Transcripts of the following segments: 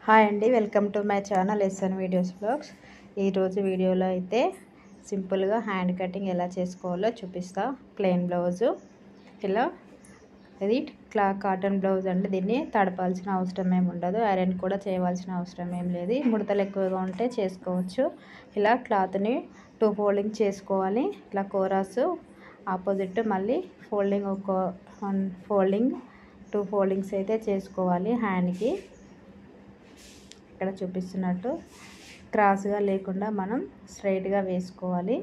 Hi అండి, welcome to my channel SN videos blogs. ఈరోజు వీడియోలో అయితే సింపుల్గా హ్యాండ్ కటింగ్ ఎలా చేసుకోవాలో చూపిస్తా. ప్లెయిన్ బ్లౌజు ఇలా, ఇది కాటన్ బ్లౌజ్ అండి. దీన్ని తడపాల్సిన అవసరం ఏమి ఉండదు, ఐరన్ కూడా చేయవలసిన అవసరం ఏం లేదు. ముడతలు ఎక్కువగా ఉంటే చేసుకోవచ్చు. ఇలా క్లాత్ని 2 ఫోల్డింగ్ చేసుకోవాలి. ఇలా కోరాసు ఆపోజిట్ మళ్ళీ ఫోల్డింగ్, ఒక 1 ఫోల్డింగ్ 2 ఫోల్డింగ్స్ అయితే చేసుకోవాలి. హ్యాండ్కి ఇక్కడ చూపిస్తున్నట్టు క్రాస్గా లేకుండా మనం స్ట్రైట్గా వేసుకోవాలి.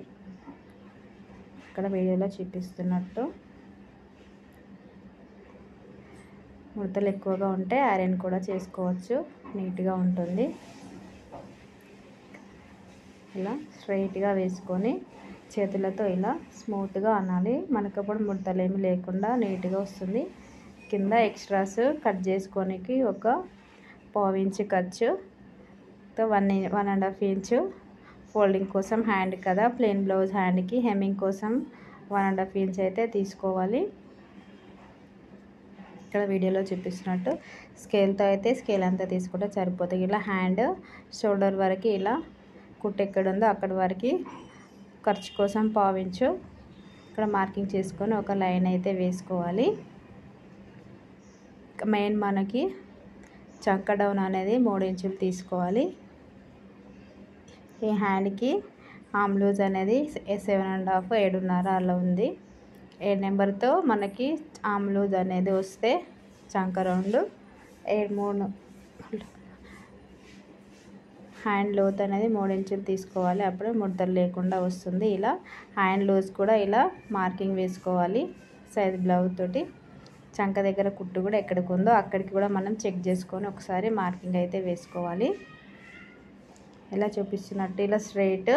ఇక్కడ వీడియోలో చూపిస్తున్నట్టు ముడతలు ఎక్కువగా ఉంటే ఐరన్ కూడా చేసుకోవచ్చు, నీట్గా ఉంటుంది. ఇలా స్ట్రైట్గా వేసుకొని చేతులతో ఇలా స్మూత్గా అనాలి. మనకప్పుడు ముడతలు ఏమి లేకుండా నీట్గా వస్తుంది. కింద ఎక్స్ట్రాస్ కట్ చేసుకోనికి ఒక 1/2 ఇంచు ఖర్చు, 1.5 ఇంచు ఫోల్డింగ్ కోసం. హ్యాండ్ కదా, ప్లెయిన్ బ్లౌజ్ హ్యాండ్కి హెమ్మింగ్ కోసం 1.5 ఇంచ్ అయితే తీసుకోవాలి. ఇక్కడ వీడియోలో చూపిస్తున్నట్టు స్కేల్తో అయితే స్కేల్ అంతా తీసుకుంటే సరిపోతుంది. ఇలా హ్యాండ్ షోల్డర్ వరకు ఇలా కుట్టు ఎక్కడ ఉందో అక్కడి వరకు ఖర్చు కోసం 1/2 ఇంచు ఇక్కడ మార్కింగ్ చేసుకొని ఒక లైన్ అయితే వేసుకోవాలి. మెయిన్ మనకి చంక డౌన్ అనేది 3 ఇంచులు తీసుకోవాలి. ఈ హ్యాండ్కి ఆర్మ్ లూజ్ అనేది 7.5 7.5 అలా ఉంది. 7 నెంబర్తో మనకి ఆర్మ్ లూజ్ అనేది వస్తే చంక రౌండ్ 3 హ్యాండ్ లోత్ అనేది 3 ఇంచులు తీసుకోవాలి. అప్పుడు ముడతలు లేకుండా వస్తుంది. ఇలా హ్యాండ్ లూజ్ కూడా ఇలా మార్కింగ్ వేసుకోవాలి సైజ్ బ్లౌజ్ తోటి. చంక దగ్గర కుట్టు కూడా ఎక్కడికి ఉందో అక్కడికి కూడా మనం చెక్ చేసుకొని ఒకసారి మార్కింగ్ అయితే వేసుకోవాలి. ఇలా చూపిస్తున్నట్టు ఇలా స్ట్రైట్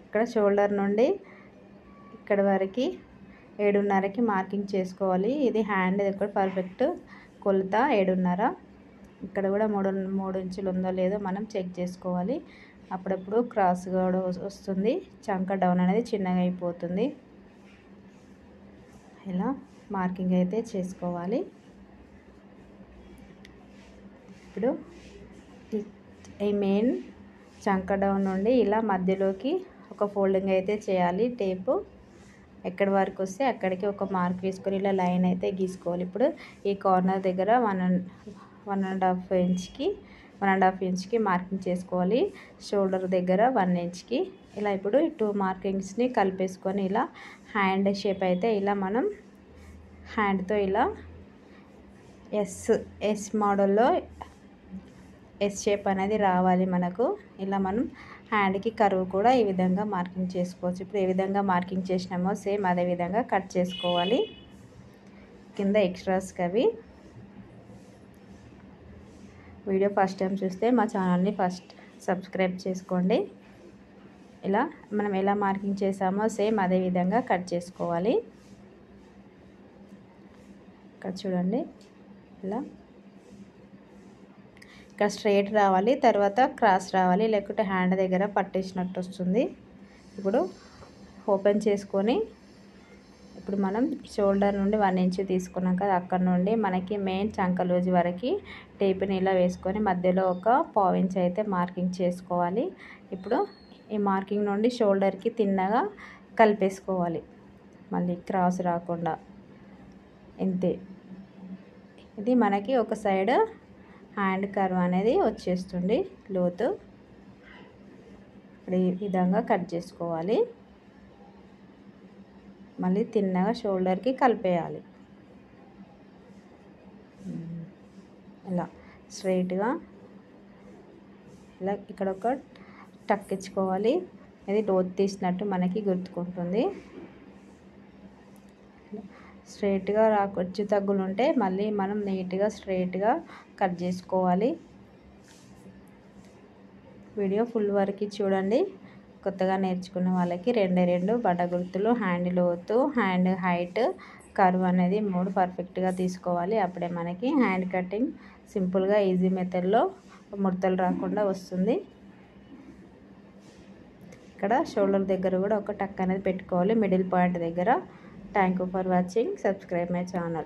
ఇక్కడ షోల్డర్ నుండి ఇక్కడ వరకు 7.5కి మార్కింగ్ చేసుకోవాలి. ఇది హ్యాండ్ దగ్గర పర్ఫెక్ట్ కొలత 7.5. ఇక్కడ కూడా 3 ఇంచులు ఉందో లేదో మనం చెక్ చేసుకోవాలి. అప్పుడప్పుడు క్రాస్గా వస్తుంది, చంక డౌన్ అనేది చిన్నగా అయిపోతుంది. ఇలా మార్కింగ్ అయితే చేసుకోవాలి. ఇప్పుడు ఈ మెయిన్ చంక డౌన్ నుండి ఇలా మధ్యలోకి ఒక ఫోల్డింగ్ అయితే చేయాలి. టేపు ఎక్కడి వరకు వస్తే అక్కడికి ఒక మార్క్ వేసుకొని ఇలా లైన్ అయితే గీసుకోవాలి. ఇప్పుడు ఈ కార్నర్ దగ్గర 1.5 ఇంచ్కి మార్కింగ్ చేసుకోవాలి. షోల్డర్ దగ్గర 1 ఇంచ్కి ఇలా ఇప్పుడు 2 మార్కింగ్స్ని కలిపేసుకొని ఇలా హ్యాండ్ షేప్ అయితే ఇలా మనం హ్యాండ్తో ఇలా ఎస్ మోడల్లో ఎస్ షేప్ అనేది రావాలి మనకు. ఇలా మనం హ్యాండ్కి కర్వ్ కూడా ఈ విధంగా మార్కింగ్ చేసుకోవచ్చు. ఇప్పుడు ఏ విధంగా మార్కింగ్ చేసినామో సేమ్ అదే విధంగా కట్ చేసుకోవాలి. కింద ఎక్స్ట్రాస్కి అవి. వీడియో ఫస్ట్ టైం చూస్తే మా ఛానల్ని ఫస్ట్ సబ్స్క్రైబ్ చేసుకోండి. ఇలా మనం ఎలా మార్కింగ్ చేసామో సేమ్ అదే విధంగా కట్ చేసుకోవాలి. ఇక్కడ చూడండి, ఇలా ఇక్కడ స్ట్రైట్ రావాలి, తర్వాత క్రాస్ రావాలి, లేకుంటే హ్యాండ్ దగ్గర పట్టేసినట్టు వస్తుంది. ఇప్పుడు ఓపెన్ చేసుకొని ఇప్పుడు మనం షోల్డర్ నుండి 1 ఇంచ్ తీసుకున్నాం కదా, అక్కడ నుండి మనకి మెయిన్ చంక లూజ్ వరకు టేప్ని ఇలా వేసుకొని మధ్యలో ఒక 1/2 ఇంచ్ అయితే మార్కింగ్ చేసుకోవాలి. ఇప్పుడు ఈ మార్కింగ్ నుండి షోల్డర్కి తిన్నగా కలిపేసుకోవాలి, మళ్ళీ క్రాస్ రాకుండా. ఇంతే, ఇది మనకి ఒక సైడ్ హ్యాండ్ కర్వ్ అనేది వచ్చేస్తుంది లోతు. ఇప్పుడు ఈ విధంగా కట్ చేసుకోవాలి, మళ్ళీ తిన్నగా షోల్డర్కి కలిపేయాలి. ఇలా స్ట్రైట్గా ఇలా ఇక్కడ ఒక టక్ ఇచ్చుకోవాలి. ఇది లోతు తీసినట్టు మనకి గుర్తుకుంటుంది. స్ట్రైట్గా హెచ్చు తగ్గులు ఉంటే మళ్ళీ మనం నీట్గా స్ట్రైట్గా కట్ చేసుకోవాలి. వీడియో ఫుల్ వరకు చూడండి. కొత్తగా నేర్చుకునే వాళ్ళకి 2 బట్ట గుర్తులు, హ్యాండ్ లోతు, హ్యాండ్ హైట్, కర్వ్ అనేది 3 పర్ఫెక్ట్గా తీసుకోవాలి. అప్పుడే మనకి హ్యాండ్ కటింగ్ సింపుల్గా ఈజీ మెథడ్లో ముడతలు రాకుండా వస్తుంది. ఇక్కడ షోల్డర్ దగ్గర కూడా ఒక టక్ అనేది పెట్టుకోవాలి మిడిల్ పాయింట్ దగ్గర. Thank you for watching. Subscribe my channel.